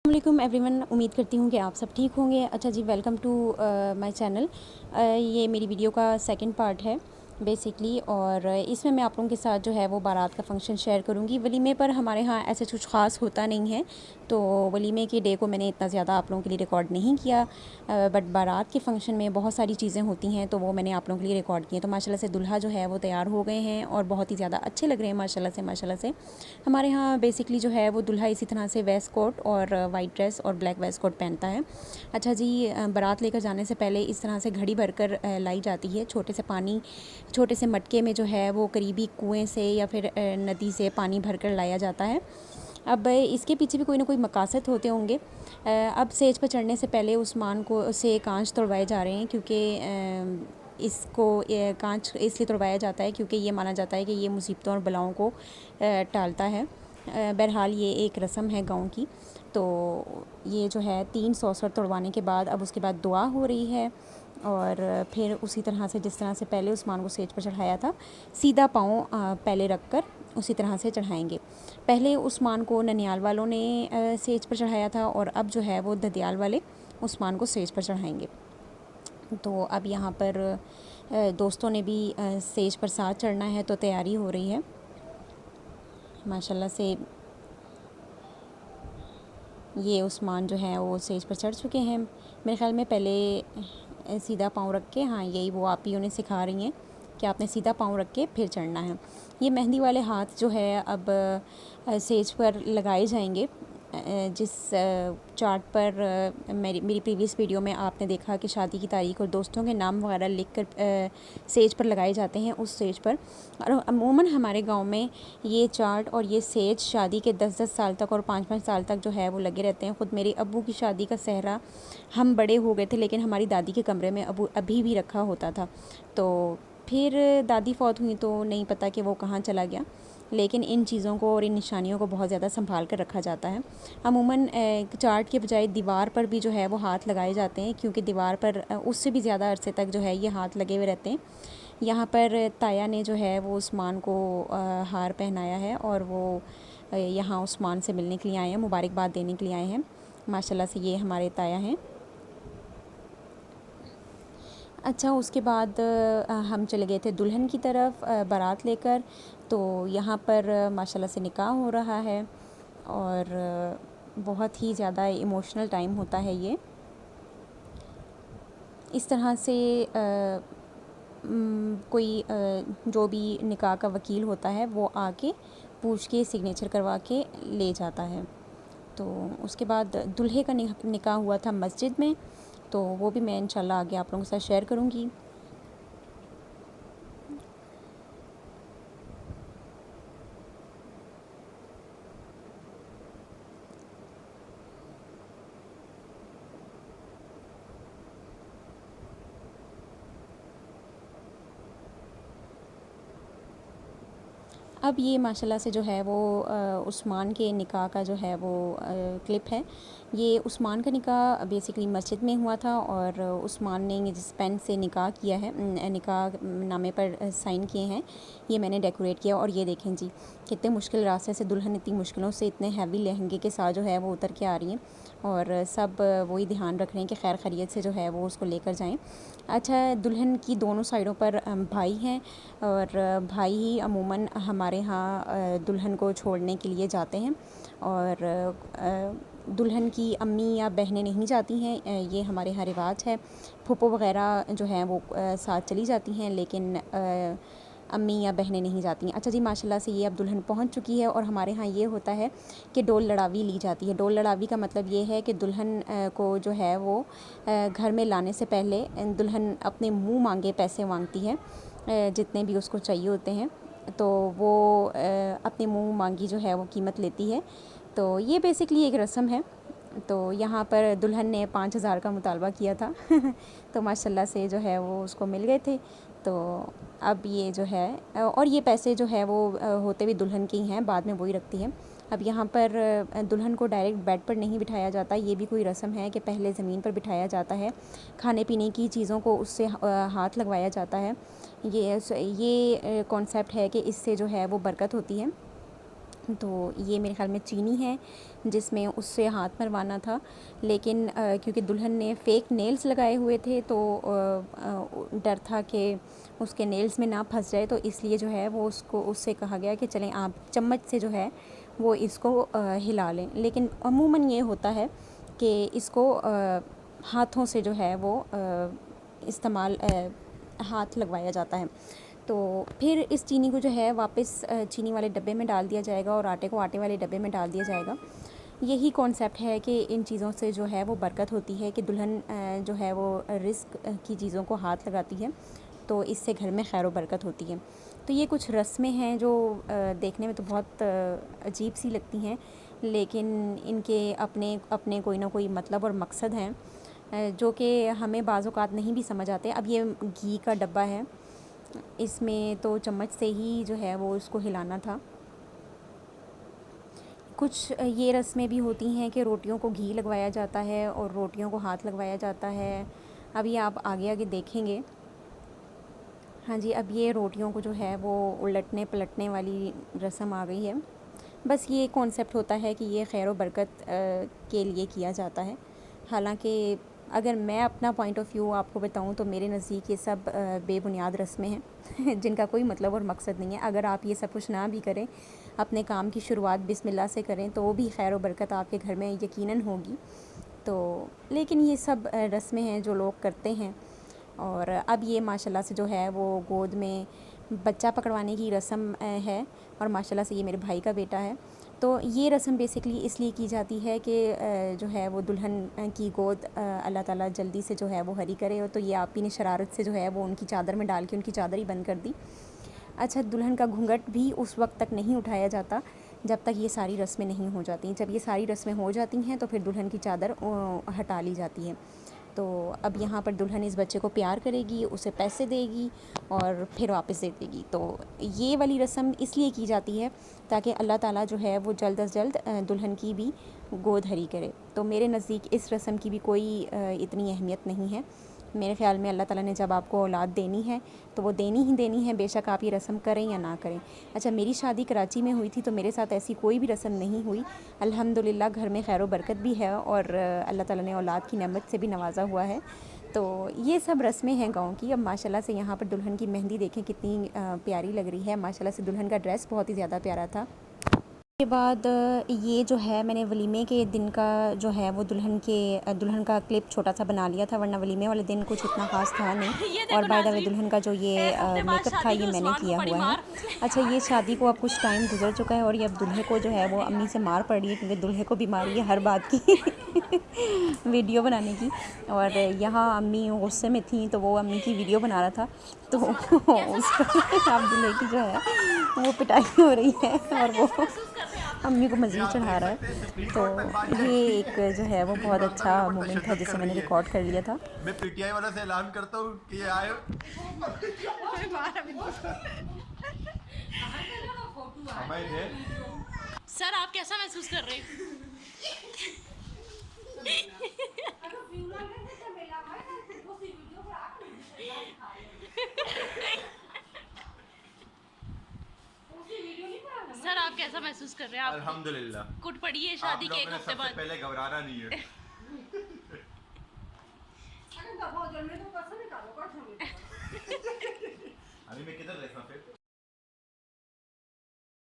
السلام علیکم every one, امید کرتی ہوں کہ آپ سب ٹھیک ہوں گے۔ اچھا جی، ویلکم ٹو مائی چینل۔ یہ میری ویڈیو کا سیکنڈ پارٹ ہے بیسکلی، اور اس میں آپ لوگوں کے ساتھ جو ہے وہ بارات کا فنکشن شیئر کروں گی۔ ولیمے پر ہمارے ہاں ایسے کچھ خاص ہوتا نہیں ہے، تو ولیمے کے ڈے کو میں نے اتنا زیادہ آپ لوگوں کے لیے ریکارڈ نہیں کیا، بٹ بارات کے فنکشن میں بہت ساری چیزیں ہوتی ہیں تو وہ میں نے آپ لوگوں کے لیے ریکارڈ کی ہیں۔ تو ماشاءاللہ سے دلہا جو ہے وہ تیار ہو گئے ہیں اور بہت ہی زیادہ اچھے لگ رہے ہیں ماشاءاللہ سے۔ ہمارے ہاں بیسکلی جو ہے وہ دلہا اسی طرح سے ویسٹ کوٹ اور وائٹ ڈریس اور بلیک ویسٹ کوٹ پہنتا ہے۔ اچھا جی، بارات لے کر جانے سے پہلے اس طرح سے گھڑی بھر کر لائی جاتی ہے، چھوٹے سے مٹکے میں جو ہے وہ قریبی کنویں سے یا پھر ندی سے پانی بھر کر لایا جاتا ہے۔ اب اس کے پیچھے بھی کوئی نہ کوئی مقاصد ہوتے ہوں گے۔ اب اسٹیج پر چڑھنے سے پہلے عثمان کو سے کانچ توڑوائے جا رہے ہیں، کیونکہ اس کو کانچ اس لیے توڑوایا جاتا ہے کیونکہ یہ مانا جاتا ہے کہ یہ مصیبتوں اور بلاؤں کو ٹالتا ہے۔ بہرحال یہ ایک رسم ہے گاؤں کی۔ تو یہ جو ہے 3 سوسر توڑوانے کے بعد اب اس کے بعد دعا ہو رہی ہے، اور پھر اسی طرح سے جس طرح سے پہلے عثمان کو اسٹیج پر چڑھایا تھا، سیدھا پاؤں پہلے رکھ کر اسی طرح سے چڑھائیں گے۔ پہلے عثمان کو ننیال والوں نے اسٹیج پر چڑھایا تھا، اور اب جو ہے وہ ددیال والے عثمان کو اسٹیج پر چڑھائیں گے۔ تو اب یہاں پر دوستوں نے بھی اسٹیج پر ساتھ چڑھنا ہے، تو تیاری ہو رہی ہے ماشاءاللہ سے۔ یہ عثمان جو ہے وہ اسٹیج پر چڑھ چکے ہیں میرے خیال میں۔ پہلے سیدھا پاؤں رکھ کے، ہاں یہی وہ آپ ہی انہیں سکھا رہی ہیں کہ آپ نے سیدھا پاؤں رکھ کے پھر چڑھنا ہے۔ یہ مہندی والے ہاتھ جو ہے اب اسٹیج پر لگائے جائیں گے، جس چارٹ پر میری پریویس ویڈیو میں آپ نے دیکھا کہ شادی کی تاریخ اور دوستوں کے نام وغیرہ لکھ کر اسٹیج پر لگائے جاتے ہیں اس اسٹیج پر۔ اور عموماً ہمارے گاؤں میں یہ چارٹ اور یہ اسٹیج شادی کے 10 سال تک اور 5 سال تک جو ہے وہ لگے رہتے ہیں۔ خود میرے ابو کی شادی کا سہرا ہم بڑے ہو گئے تھے، لیکن ہماری دادی کے کمرے میں ابھی بھی رکھا ہوتا تھا۔ تو پھر دادی فوت ہوئی تو نہیں پتہ کہ وہ کہاں چلا گیا، لیکن ان چیزوں کو اور ان نشانیوں کو بہت زیادہ سنبھال کر رکھا جاتا ہے۔ عموماً چارٹ کے بجائے دیوار پر بھی جو ہے وہ ہاتھ لگائے جاتے ہیں، کیونکہ دیوار پر اس سے بھی زیادہ عرصے تک جو ہے یہ ہاتھ لگے ہوئے رہتے ہیں۔ یہاں پر تایا نے جو ہے وہ عثمان کو ہار پہنایا ہے، اور وہ یہاں عثمان سے ملنے کے لیے آئے ہیں، مبارکباد دینے کے لیے آئے ہیں ماشاءاللہ سے۔ یہ ہمارے تایا ہیں۔ اچھا، اس کے بعد ہم چلے گئے تھے دلہن کی طرف بارات لے کر۔ تو یہاں پر ماشاءاللہ سے نکاح ہو رہا ہے، اور بہت ہی زیادہ ایموشنل ٹائم ہوتا ہے یہ۔ اس طرح سے کوئی جو بھی نکاح کا وکیل ہوتا ہے وہ آ کے پوچھ کے سگنیچر کروا کے لے جاتا ہے۔ تو اس کے بعد دلہے کا نکاح ہوا تھا مسجد میں، تو وہ بھی میں انشاءاللہ آگے آپ لوگوں کے ساتھ شیئر کروں گی۔ اب یہ ماشاءاللہ سے جو ہے وہ عثمان کے نکاح کا جو ہے وہ کلپ ہے۔ یہ عثمان کا نکاح بیسکلی مسجد میں ہوا تھا، اور عثمان نے جس پین سے نکاح کیا ہے، نکاح نامے پر سائن کیے ہیں، یہ میں نے ڈیکوریٹ کیا۔ اور یہ دیکھیں جی، کتنے مشکل راستے سے دلہن اتنی مشکلوں سے اتنے ہیوی لہنگے کے ساتھ جو ہے وہ اتر کے آ رہی ہیں، اور سب وہی دھیان رکھ رہے ہیں کہ خیر خیریت سے جو ہے وہ اس کو لے کر جائیں۔ اچھا، دلہن کی دونوں سائڈوں پر بھائی ہیں، اور بھائی ہی عموماً ہمارے ہاں دلہن کو چھوڑنے کے لیے جاتے ہیں، اور دلہن کی امی یا بہنیں نہیں جاتی ہیں، یہ ہمارے یہاں رواج ہے۔ پھوپھو وغیرہ جو ہیں وہ ساتھ چلی جاتی ہیں، لیکن امی یا بہنیں نہیں جاتی ہیں۔ اچھا جی، ماشاءاللہ سے یہ اب دلہن پہنچ چکی ہے، اور ہمارے ہاں یہ ہوتا ہے کہ ڈول لڑاوی لی جاتی ہے۔ ڈول لڑاوی کا مطلب یہ ہے کہ دلہن کو جو ہے وہ گھر میں لانے سے پہلے دلہن اپنے منہ مانگے پیسے مانگتی ہے، جتنے بھی اس کو چاہیے ہوتے ہیں، تو وہ اپنے منہ مانگی جو ہے وہ قیمت لیتی ہے۔ تو یہ بیسکلی ایک رسم ہے۔ تو یہاں پر دلہن نے 5,000 کا مطالبہ کیا تھا تو ماشاءاللہ سے جو ہے وہ اس کو مل گئے تھے۔ تو اب یہ جو ہے، اور یہ پیسے جو ہے وہ ہوتے بھی دلہن کے ہی ہیں، بعد میں وہی رکھتی ہے۔ اب یہاں پر دلہن کو ڈائریکٹ بیڈ پر نہیں بٹھایا جاتا، یہ بھی کوئی رسم ہے کہ پہلے زمین پر بٹھایا جاتا ہے، کھانے پینے کی چیزوں کو اس سے ہاتھ لگوایا جاتا ہے۔ یہ کانسیپٹ ہے کہ اس سے جو ہے وہ برکت ہوتی ہے، تو یہ میرے خیال میں چینی ہے جس میں اس سے ہاتھ مروانا تھا، لیکن کیونکہ دلہن نے فیک نیلز لگائے ہوئے تھے تو ڈر تھا کہ اس کے نیلز میں نہ پھنس جائے، تو اس لیے جو ہے وہ اس سے کہا گیا کہ چلیں آپ چمچ سے جو ہے وہ اس کو ہلا لیں، لیکن عموماً یہ ہوتا ہے کہ اس کو ہاتھوں سے جو ہے وہ استعمال ہاتھ لگوایا جاتا ہے۔ تو پھر اس چینی کو جو ہے واپس چینی والے ڈبے میں ڈال دیا جائے گا اور آٹے کو آٹے والے ڈبے میں ڈال دیا جائے گا۔ یہی کانسیپٹ ہے کہ ان چیزوں سے جو ہے وہ برکت ہوتی ہے، کہ دلہن جو ہے وہ رزق کی چیزوں کو ہاتھ لگاتی ہے تو اس سے گھر میں خیر و برکت ہوتی ہے۔ تو یہ کچھ رسمیں ہیں جو دیکھنے میں تو بہت عجیب سی لگتی ہیں، لیکن ان کے اپنے کوئی نہ کوئی مطلب اور مقصد ہیں جو کہ ہمیں بعض اوقات نہیں بھی سمجھ آتے۔ اب یہ گھی کا ڈبہ ہے، اس میں تو چمچ سے ہی جو ہے وہ اس کو ہلانا تھا۔ کچھ یہ رسمیں بھی ہوتی ہیں کہ روٹیوں کو گھی لگوایا جاتا ہے اور روٹیوں کو ہاتھ لگوایا جاتا ہے، ابھی آپ آگے آگے دیکھیں گے۔ ہاں جی، اب یہ روٹیوں کو جو ہے وہ الٹنے پلٹنے والی رسم آ گئی ہے۔ بس یہ کانسیپٹ ہوتا ہے کہ یہ خیر و برکت کے لیے کیا جاتا ہے، حالانکہ اگر میں اپنا پوائنٹ آف ویو آپ کو بتاؤں تو میرے نزدیک یہ سب بے بنیاد رسمیں ہیں جن کا کوئی مطلب اور مقصد نہیں ہے۔ اگر آپ یہ سب کچھ نہ بھی کریں، اپنے کام کی شروعات بسم اللہ سے کریں تو وہ بھی خیر و برکت آپ کے گھر میں یقیناً ہوگی۔ تو لیکن یہ سب رسمیں ہیں جو لوگ کرتے ہیں، اور اب یہ ماشاءاللہ سے جو ہے وہ گود میں بچہ پکڑوانے کی رسم ہے، اور ماشاءاللہ سے یہ میرے بھائی کا بیٹا ہے۔ تو یہ رسم بیسکلی اس لیے کی جاتی ہے کہ جو ہے وہ دلہن کی گود اللہ تعالیٰ جلدی سے جو ہے وہ ہری کرے، اور تو یہ آپ ہی نے شرارت سے جو ہے وہ ان کی چادر میں ڈال کے ان کی چادر ہی بند کر دی۔ اچھا، دلہن کا گھونگھٹ بھی اس وقت تک نہیں اٹھایا جاتا جب تک یہ ساری رسمیں نہیں ہو جاتی۔ جب یہ ساری رسمیں ہو جاتی ہیں تو پھر دلہن کی چادر ہٹا لی جاتی ہے۔ تو اب یہاں پر دلہن اس بچے کو پیار کرے گی، اسے پیسے دے گی اور پھر واپس دے دے گی۔ تو یہ والی رسم اس لیے کی جاتی ہے تاکہ اللہ تعالیٰ جو ہے وہ جلد از جلد دلہن کی بھی گود ہری کرے۔ تو میرے نزدیک اس رسم کی بھی کوئی اتنی اہمیت نہیں ہے۔ میرے خیال میں اللہ تعالیٰ نے جب آپ کو اولاد دینی ہے تو وہ دینی ہی دینی ہے، بے شک آپ یہ رسم کریں یا نہ کریں۔ اچھا، میری شادی کراچی میں ہوئی تھی تو میرے ساتھ ایسی کوئی بھی رسم نہیں ہوئی، الحمدللہ گھر میں خیر و برکت بھی ہے اور اللہ تعالیٰ نے اولاد کی نعمت سے بھی نوازا ہوا ہے۔ تو یہ سب رسمیں ہیں گاؤں کی۔ اب ماشاءاللہ سے یہاں پر دلہن کی مہندی دیکھیں کتنی پیاری لگ رہی ہے، ماشاءاللہ سے دلہن کا ڈریس بہت ہی زیادہ پیارا تھا۔ اس کے بعد یہ جو ہے میں نے ولیمے کے دن کا جو ہے وہ دلہن کا کلپ چھوٹا سا بنا لیا تھا، ورنہ ولیمے والے دن کچھ اتنا خاص تھا نہیں، اور بائی دا وے دلہن کا جو یہ میک اپ تھا یہ میں نے کیا ہوا ہے۔ اچھا، یہ شادی کو اب کچھ ٹائم گزر چکا ہے اور یہ اب دلہے کو جو ہے وہ امی سے مار پڑ رہی ہے، کیونکہ دلہے کو بیماری ہے ہر بات کی ویڈیو بنانے کی، اور یہاں امی غصے میں تھیں تو وہ امی کی ویڈیو بنا رہا تھا تو اس پر اب دلہے کی جو ہے وہ پٹائی ہو رہی ہے اور وہ امی کو مزید چڑھا رہا ہے۔ تو یہ ایک جو ہے وہ بہت اچھا مومنٹ تھا جسے میں نے ریکارڈ کر لیا تھا۔ میں پی ٹی آئی والوں سے اعلان کرتا ہوں کہ یہ آئے سر، آپ کیسا محسوس کر رہے ہیں؟ سر، آپ کیسا محسوس کر رہے ہیں؟ الحمدللہ کٹ پڑی ہے شادی کے ایک ہفتے بعد۔ پہلے گھبرانا نہیں ہے۔ ابھی میں کدھر دیکھا پھر